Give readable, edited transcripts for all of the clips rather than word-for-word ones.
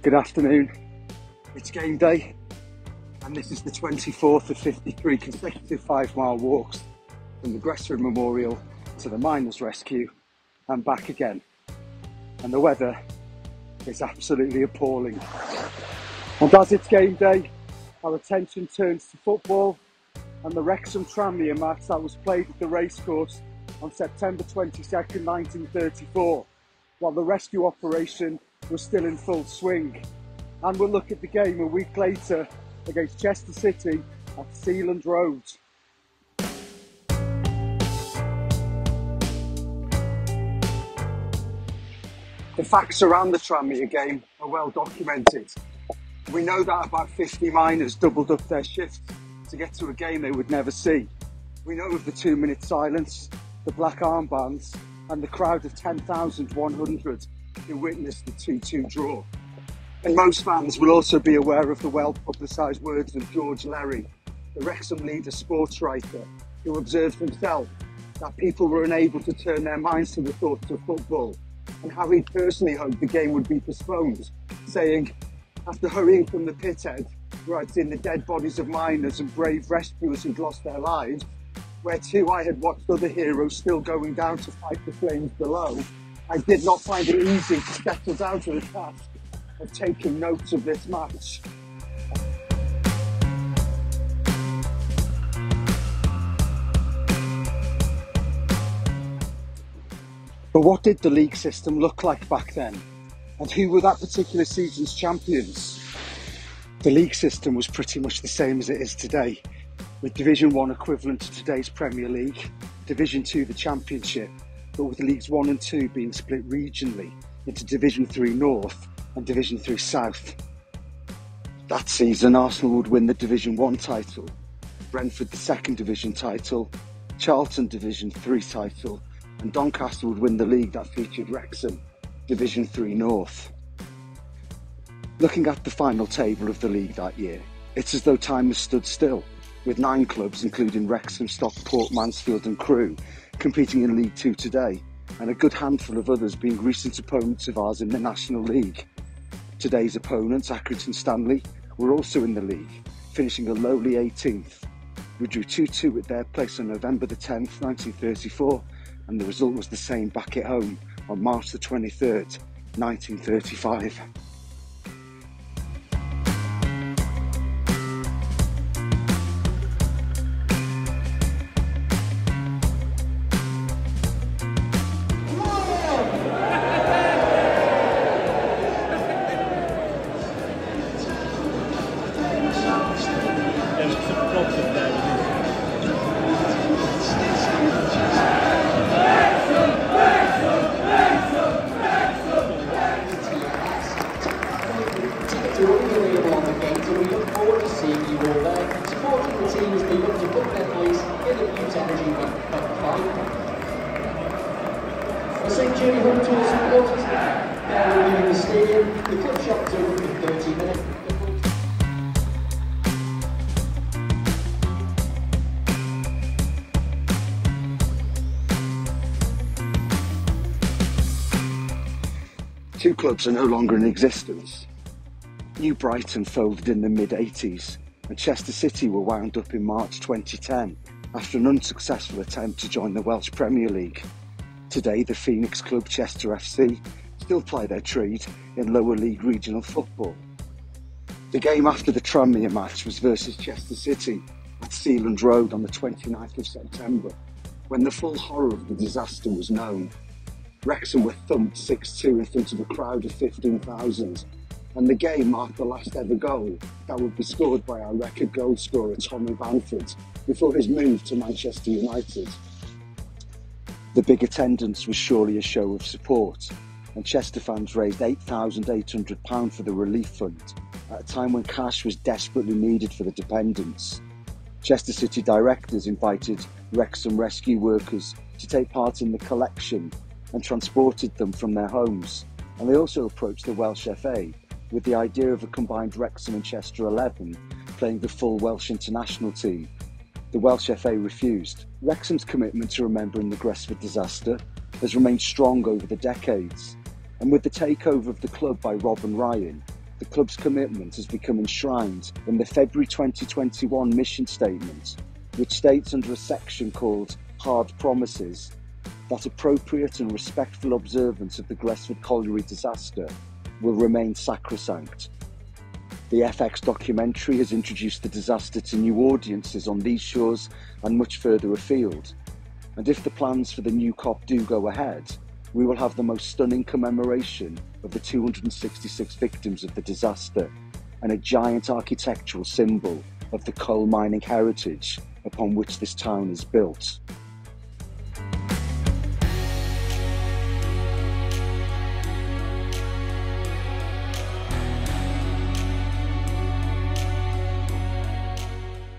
Good afternoon. It's game day, and this is the 24th of 53 consecutive 5-mile walks from the Wrexham Memorial to the Miners' Rescue and back again. And the weather is absolutely appalling. And as it's game day, our attention turns to football and the Wrexham and Tranmere match that was played at the racecourse on September 22nd, 1934, while the rescue operation was still in full swing. And we'll look at the game a week later against Chester City at Sealand Road. The facts around the Tranmere game are well documented. We know that about 50 miners doubled up their shifts to get to a game they would never see. We know of the 2-minute silence, the black armbands, and the crowd of 10,100 who witnessed the 2-2 draw. And most fans will also be aware of the well-publicised words of George Lerry, the Wrexham leader sports writer, who observed himself that people were unable to turn their minds to the thoughts of football, and how he personally hoped the game would be postponed, saying, after hurrying from the pit head, where I'd seen the dead bodies of miners and brave rescuers who'd lost their lives, where too I had watched other heroes still going down to fight the flames below, I did not find it easy to settle down to the task of taking notes of this match. But what did the league system look like back then? And who were that particular season's champions? The league system was pretty much the same as it is today, with Division 1 equivalent to today's Premier League, Division 2 the Championship, but with Leagues 1 and 2 being split regionally into Division 3 North and Division 3 South. That season, Arsenal would win the Division 1 title, Brentford the 2nd Division title, Charlton Division 3 title, and Doncaster would win the league that featured Wrexham, Division 3 North. Looking at the final table of the league that year, it's as though time has stood still, with 9 clubs, including Wrexham, Stockport, Mansfield and Crewe, competing in League 2 today, and a good handful of others being recent opponents of ours in the National League. Today's opponents, Accrington Stanley, were also in the league, finishing a lowly 18th. We drew 2-2 at their place on November the 10th, 1934, and the result was the same back at home on March the 23rd, 1935. St. Julie home to the supporters now leaving the stadium. The club shop's open in 30 minutes. Two clubs are no longer in existence. New Brighton folded in the mid-80s, and Chester City were wound up in March 2010 after an unsuccessful attempt to join the Welsh Premier League. Today, the Phoenix club Chester FC still ply their trade in lower league regional football. The game after the Tranmere match was versus Chester City at Sealand Road on the 29th of September, when the full horror of the disaster was known. Wrexham were thumped 6-2 in front of a crowd of 15,000, and the game marked the last ever goal that would be scored by our record goal scorer Tommy Bamford before his move to Manchester United. The big attendance was surely a show of support, and Chester fans raised £8,800 for the relief fund at a time when cash was desperately needed for the dependents. Chester City directors invited Wrexham rescue workers to take part in the collection and transported them from their homes, and they also approached the Welsh FA with the idea of a combined Wrexham and Chester 11 playing the full Welsh international team. The Welsh FA refused. Wrexham's commitment to remembering the Gresford disaster has remained strong over the decades, and with the takeover of the club by Rob and Ryan, the club's commitment has become enshrined in the February 2021 mission statement, which states under a section called Hard Promises that appropriate and respectful observance of the Gresford Colliery disaster will remain sacrosanct. The FX documentary has introduced the disaster to new audiences on these shores and much further afield. And if the plans for the new COP do go ahead, we will have the most stunning commemoration of the 266 victims of the disaster and a giant architectural symbol of the coal mining heritage upon which this town is built.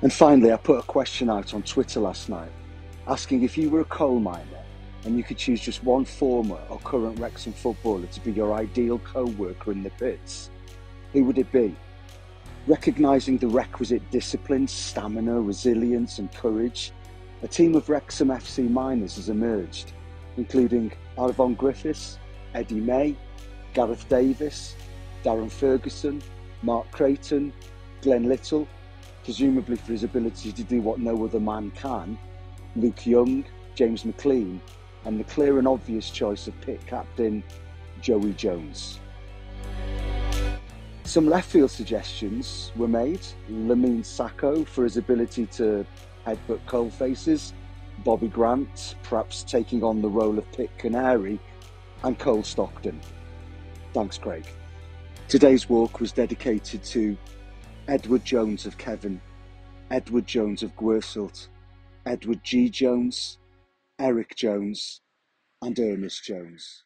And finally, I put a question out on Twitter last night, asking if you were a coal miner and you could choose just one former or current Wrexham footballer to be your ideal co-worker in the pits, who would it be? Recognising the requisite discipline, stamina, resilience and courage, a team of Wrexham FC miners has emerged, including Alvon Griffiths, Eddie May, Gareth Davis, Darren Ferguson, Mark Creighton, Glenn Little, presumably for his ability to do what no other man can, Luke Young, James McLean, and the clear and obvious choice of pit captain Joey Jones. Some left field suggestions were made: Lamine Sacco for his ability to headbutt coalfaces, Bobby Grant perhaps taking on the role of pit canary, and Cole Stockton. Thanks, Craig. Today's walk was dedicated to Edward Jones of Kevin, Edward Jones of Gwerselt, Edward G. Jones, Eric Jones, and Ernest Jones.